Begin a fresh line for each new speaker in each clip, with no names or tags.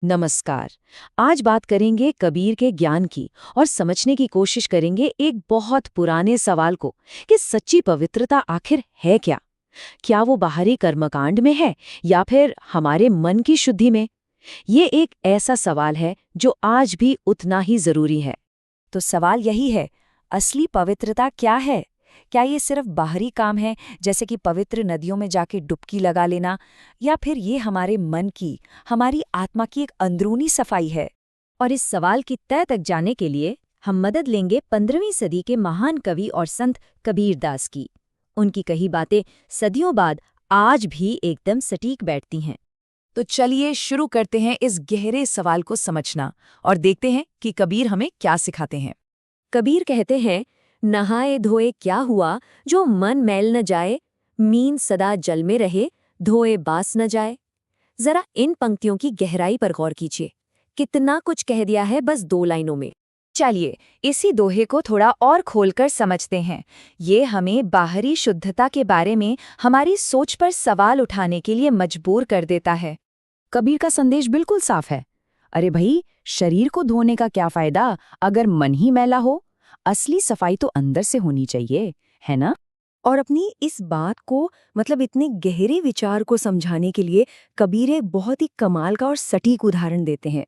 नमस्कार। आज बात करेंगे कबीर के ज्ञान की और समझने की कोशिश करेंगे एक बहुत पुराने सवाल को कि सच्ची पवित्रता आखिर है क्या? क्या वो बाहरी कर्मकांड में है या फिर हमारे मन की शुद्धि में? ये एक ऐसा सवाल है जो आज भी उतना ही जरूरी है।
तो सवाल यही है, असली पवित्रता क्या है? क्या ये सिर्फ बाहरी काम है, जैसे कि पवित्र नदियों में जाके डुबकी लगा लेना, या फिर ये हमारे मन की, हमारी आत्मा की एक अंदरूनी सफाई है?
और इस सवाल की तह तक जाने के लिए हम मदद लेंगे 15वीं सदी के महान कवि और संत कबीरदास की। उनकी कही बातें सदियों बाद आज भी एकदम सटीक बैठती हैं।
तो चलिए शुरू करते हैं इस गहरे सवाल को समझना और देखते हैं कि कबीर हमें क्या सिखाते हैं।
कबीर कहते हैं, नहाए धोए क्या हुआ, जो मन मैल न जाए, मीन सदा जल में रहे, धोए बास न जाए। जरा इन पंक्तियों की गहराई पर गौर कीजिए। कितना कुछ कह दिया है बस 2 लाइनों में।
चलिए इसी दोहे को थोड़ा और खोलकर समझते हैं। ये हमें बाहरी शुद्धता के बारे में हमारी सोच पर सवाल उठाने के लिए मजबूर कर देता है।
कबीर का संदेश बिल्कुल साफ है। अरे भाई, शरीर को धोने का क्या फायदा अगर मन ही मैला हो? असली सफाई तो अंदर से होनी चाहिए, है ना? और अपनी इस बात को इतने गहरे विचार को समझाने के लिए कबीर एक बहुत ही कमाल का और सटीक उदाहरण देते हैं।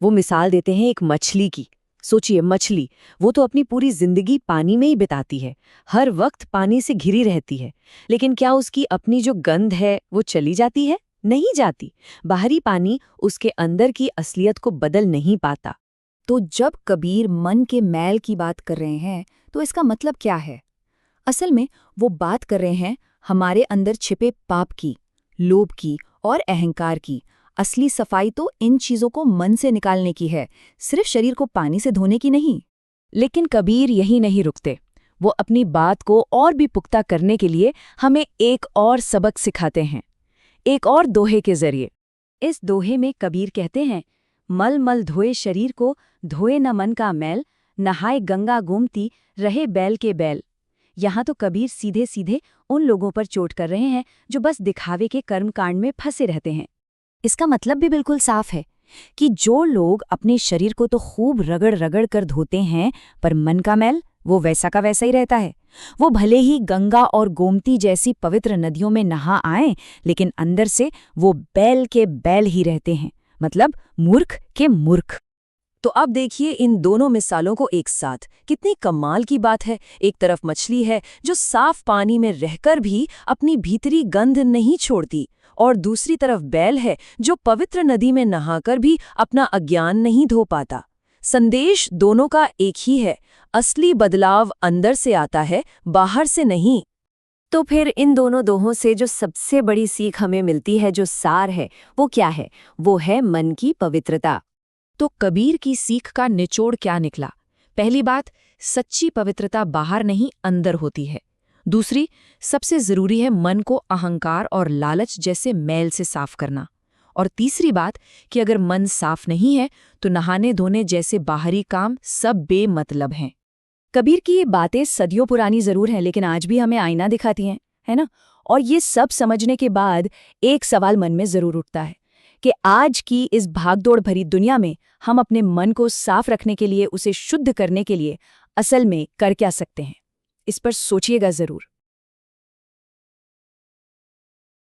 वो मिसाल देते हैं एक मछली की। सोचिए, मछली वो तो अपनी पूरी जिंदगी पानी में ही बिताती है, हर वक्त पानी से घिरी रहती है, लेकिन क्या उसकी अपनी जो गंध है वो चली जाती है? नहीं जाती। बाहरी पानी उसके अंदर की असलियत को बदल नहीं पाता।
तो जब कबीर मन के मैल की बात कर रहे हैं, तो इसका मतलब क्या है? असल में वो बात कर रहे हैं हमारे अंदर छिपे पाप की, लोभ की और अहंकार की। असली सफाई तो इन चीजों को मन से निकालने की है, सिर्फ शरीर को पानी से धोने की नहीं।
लेकिन कबीर यही नहीं रुकते। वो अपनी बात को और भी पुख्ता करने के लिए हमें एक और सबक सिखाते हैं, एक और दोहे के जरिए। इस दोहे में कबीर कहते हैं, मल मल धोए शरीर को, धोए न मन का मैल, नहाए गंगा गोमती, रहे बैल के बैल। यहाँ तो कबीर सीधे सीधे उन लोगों पर चोट कर रहे हैं जो बस दिखावे के कर्मकांड में फंसे रहते हैं। इसका मतलब भी बिल्कुल साफ है कि जो लोग अपने शरीर को तो खूब रगड़ रगड़ कर धोते हैं, पर मन का मैल वो वैसा का वैसा ही रहता है। वो भले ही गंगा और गोमती जैसी पवित्र नदियों में नहा आए, लेकिन अंदर से वो बैल के बैल ही रहते हैं, मतलब मूर्ख के मूर्ख। तो अब देखिए इन दोनों मिसालों को एक साथ, कितनी कमाल की बात है। एक तरफ मछली है जो साफ पानी में रहकर भी अपनी भीतरी गंध नहीं छोड़ती, और दूसरी तरफ बैल है जो पवित्र नदी में नहाकर भी अपना अज्ञान नहीं धो पाता। संदेश दोनों का एक ही है, असली बदलाव अंदर से आता है, बाहर से नहीं। तो फिर इन दोनों दोहों से जो सबसे बड़ी सीख हमें मिलती है, जो सार है, वो क्या है? वो है मन की पवित्रता। तो कबीर की सीख का निचोड़ क्या निकला? पहली बात, सच्ची पवित्रता बाहर नहीं अंदर होती है। दूसरी, सबसे जरूरी है मन को अहंकार और लालच जैसे मैल से साफ करना। और तीसरी बात कि अगर मन साफ नहीं है तो नहाने धोने जैसे बाहरी काम सब बेमतलब हैं। कबीर की ये बातें सदियों पुरानी जरूर हैं, लेकिन आज भी हमें आईना दिखाती हैं, है ना? और ये सब समझने के बाद एक सवाल मन में जरूर उठता है कि आज की इस भागदौड़ भरी दुनिया में हम अपने मन को साफ रखने के लिए, उसे शुद्ध करने के लिए असल में कर क्या सकते हैं? इस पर सोचिएगा जरूर।